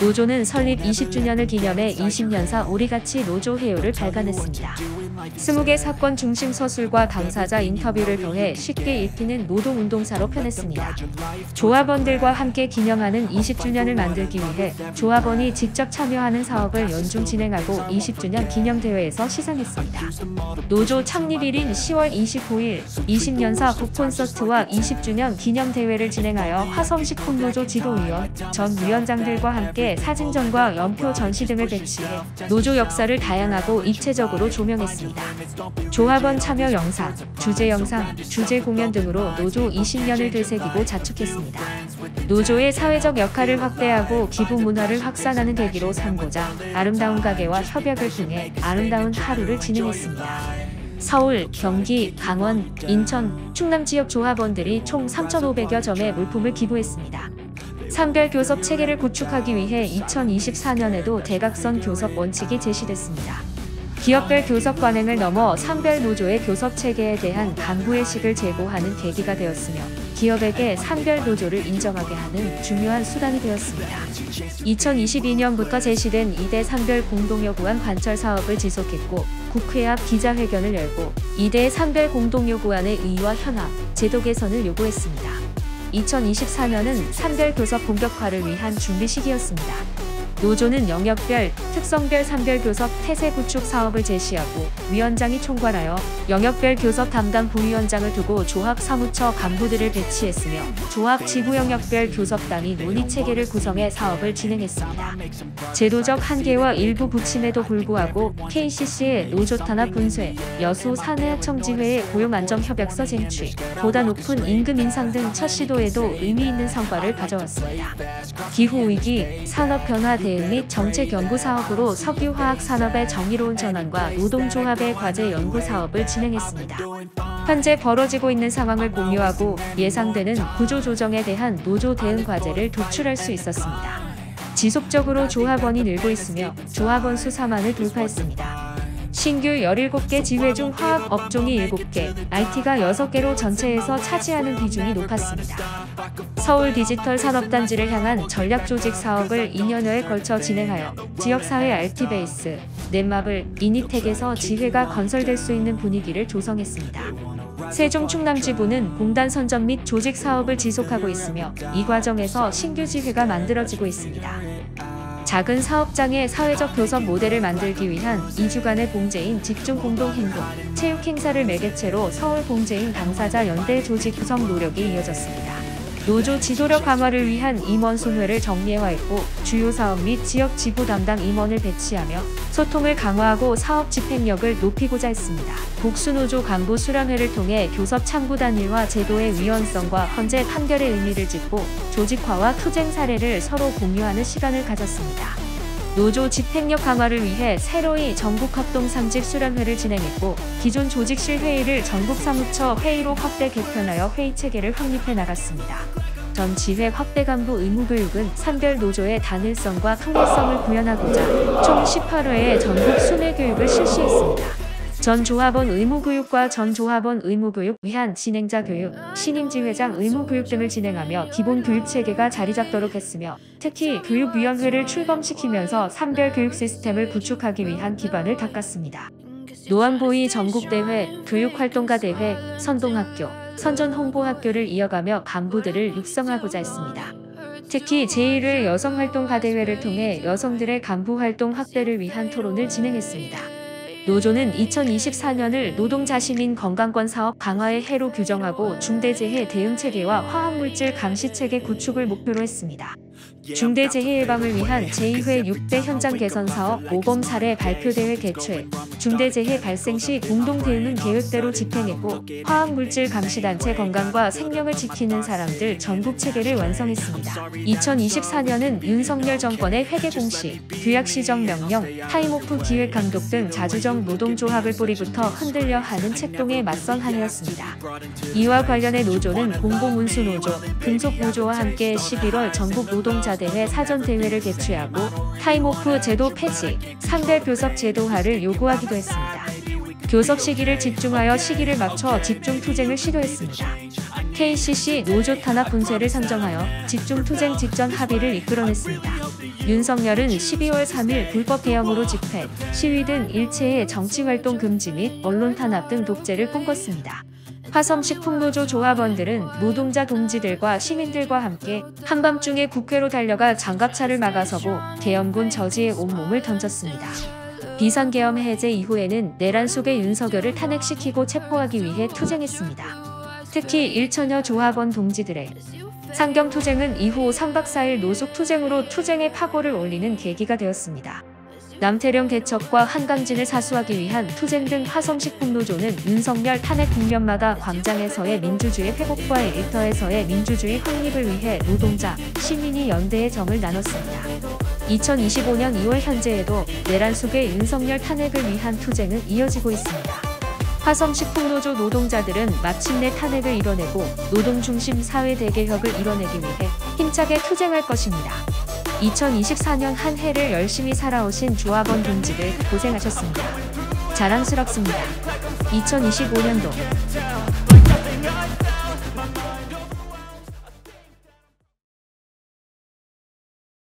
노조는 설립 20주년을 기념해 20년사 우리같이 노조 회요를 발간했습니다. 20개 사건 중심 서술과 당사자 인터뷰를 통해 쉽게 읽히는 노동운동사로 펴냈습니다. 조합원들과 함께 기념하는 20주년을 만들기 위해 조합원이 직접 참여하는 사업을 연중 진행하고 20주년 기념대회에서 시상했습니다. 노조 창립일인 10월 29일 20년사 북콘서트와 20주년 기념대회를 진행하여 화성식 콘노조 지도위원, 전 위원장들과 함께 사진전과 연표 전시 등을 배치해 노조 역사를 다양하고 입체적으로 조명했습니다. 조합원 참여 영상, 주제 영상, 주제 공연 등으로 노조 20년을 되새기고 자축했습니다. 노조의 사회적 역할을 확대하고 기부 문화를 확산하는 계기로 삼고자 아름다운 가게와 협약을 통해 아름다운 하루를 진행했습니다. 서울, 경기, 강원, 인천, 충남 지역 조합원들이 총 3,500여 점의 물품을 기부했습니다. 산별 교섭 체계를 구축하기 위해 2024년에도 대각선 교섭 원칙이 제시됐습니다. 기업별 교섭 관행을 넘어 산별 노조의 교섭 체계에 대한 간부의식을 제고하는 계기가 되었으며 기업에게 산별 노조를 인정하게 하는 중요한 수단이 되었습니다. 2022년부터 제시된 2대 산별 공동요구안 관철 사업을 지속했고 국회 앞 기자회견을 열고 2대 산별 공동요구안의 의의와 현황, 제도 개선을 요구했습니다. 2024년은 산별 교섭 본격화를 위한 준비 시기였습니다. 노조는 영역별, 특성별 산별 교섭 태세 구축 사업을 제시하고 위원장이 총괄하여 영역별 교섭 담당 부위원장을 두고 조합 사무처 간부들을 배치했으며 조합 지구 영역별 교섭단위 논의 체계를 구성해 사업을 진행했습니다. 제도적 한계와 일부 부침에도 불구하고 KCC의 노조 탄압 분쇄, 여수 사내하청지회의 고용안정협약서 쟁취, 보다 높은 임금 인상 등 첫 시도에도 의미 있는 성과를 가져왔습니다. 기후위기, 산업변화 대응 및 정책 연구 사업으로 석유화학 산업의 정의로운 전환과 노동조합의 과제 연구 사업을 진행했습니다. 현재 벌어지고 있는 상황을 공유하고 예상되는 구조조정에 대한 노조 대응 과제를 도출할 수 있었습니다. 지속적으로 조합원이 늘고 있으며 조합원 수 4만을 돌파했습니다. 신규 17개 지회 중 화학 업종이 7개, IT가 6개로 전체에서 차지하는 비중이 높았습니다. 서울 디지털 산업단지를 향한 전략 조직 사업을 2년여에 걸쳐 진행하여 지역사회 RT베이스, 넷마블, 이니텍에서 지회가 건설될 수 있는 분위기를 조성했습니다. 세종 충남지부는 공단 선정 및 조직 사업을 지속하고 있으며 이 과정에서 신규 지회가 만들어지고 있습니다. 작은 사업장의 사회적 교섭 모델을 만들기 위한 2주간의 봉제인 집중 공동행동, 체육 행사를 매개체로 서울 봉제인 당사자 연대 조직 구성 노력이 이어졌습니다. 노조 지도력 강화를 위한 임원 소회를 정례화했고 주요 사업 및 지역 지부 담당 임원을 배치하며 소통을 강화하고 사업 집행력을 높이고자 했습니다. 복수노조 간부 수련회를 통해 교섭 창구 단일화 제도의 위헌성과 헌재 판결의 의미를 짚고 조직화와 투쟁 사례를 서로 공유하는 시간을 가졌습니다. 노조 집행력 강화를 위해 새로이 전국합동 상직 수련회를 진행했고 기존 조직실 회의를 전국사무처 회의로 확대 개편하여 회의체계를 확립해 나갔습니다. 전 지회 확대 간부 의무교육은 산별 노조의 단일성과 통일성을 구현하고자 총 18회의 전국 순회교육을 실시했습니다. 전 조합원 의무교육과 전 조합원 의무교육 위한 진행자 교육, 신임지회장 의무교육 등을 진행하며 기본 교육체계가 자리잡도록 했으며 특히 교육위원회를 출범시키면서 산별 교육 시스템을 구축하기 위한 기반을 닦았습니다. 노안보위 전국대회, 교육활동가 대회, 선동학교, 선전홍보학교를 이어가며 간부들을 육성하고자 했습니다. 특히 제1회 여성활동가대회를 통해 여성들의 간부활동 확대를 위한 토론을 진행했습니다. 노조는 2024년을 노동자시민 건강권 사업 강화의 해로 규정하고 중대재해 대응체계와 화학물질 감시체계 구축을 목표로 했습니다. 중대재해 예방을 위한 제2회 6대 현장 개선 사업 모범 사례 발표대회 개최, 중대재해 발생 시 공동 대응은 계획대로 집행했고 화학물질 감시단체 건강과 생명을 지키는 사람들 전국 체계를 완성했습니다. 2024년은 윤석열 정권의 회계 공시, 규약 시정 명령, 타임오프 기획 감독 등 자주적 노동조합을 뿌리부터 흔들려 하는 책동에 맞선 한 해였습니다. 이와 관련해 노조는 공공운수노조, 금속노조와 함께 11월 전국 노동자대회 사전대회를 개최하고 타임오프 제도 폐지, 산별 교섭 제도화를 요구하기도 했습니다. 교섭 시기를 집중하여 시기를 맞춰 집중투쟁을 시도했습니다. KCC 노조 탄압 분쇄를 상정하여 집중투쟁 직전 합의를 이끌어냈습니다. 윤석열은 12월 3일 불법 개혁으로 집회, 시위 등 일체의 정치활동 금지 및 언론 탄압 등 독재를 꿈꿨습니다. 화성식품노조 조합원들은 노동자 동지들과 시민들과 함께 한밤중에 국회로 달려가 장갑차를 막아서고 계엄군 저지에 온몸을 던졌습니다. 비상계엄 해제 이후에는 내란 속의 윤석열을 탄핵시키고 체포하기 위해 투쟁했습니다. 특히 1천여 조합원 동지들의 상경투쟁은 이후 3박 4일 노숙투쟁으로 투쟁의 파고를 올리는 계기가 되었습니다. 남태령 개척과 한강진을 사수하기 위한 투쟁 등 화성식품노조는 윤석열 탄핵 국면마다 광장에서의 민주주의 회복과 일터에서의 민주주의 확립을 위해 노동자, 시민이 연대의 정을 나눴습니다. 2025년 2월 현재에도 내란 속의 윤석열 탄핵을 위한 투쟁은 이어지고 있습니다. 화성식품노조 노동자들은 마침내 탄핵을 이뤄내고 노동중심 사회 대개혁을 이뤄내기 위해 힘차게 투쟁할 것입니다. 2024년 한 해를 열심히 살아오신 조합원 동지들 고생하셨습니다. 자랑스럽습니다. 2025년도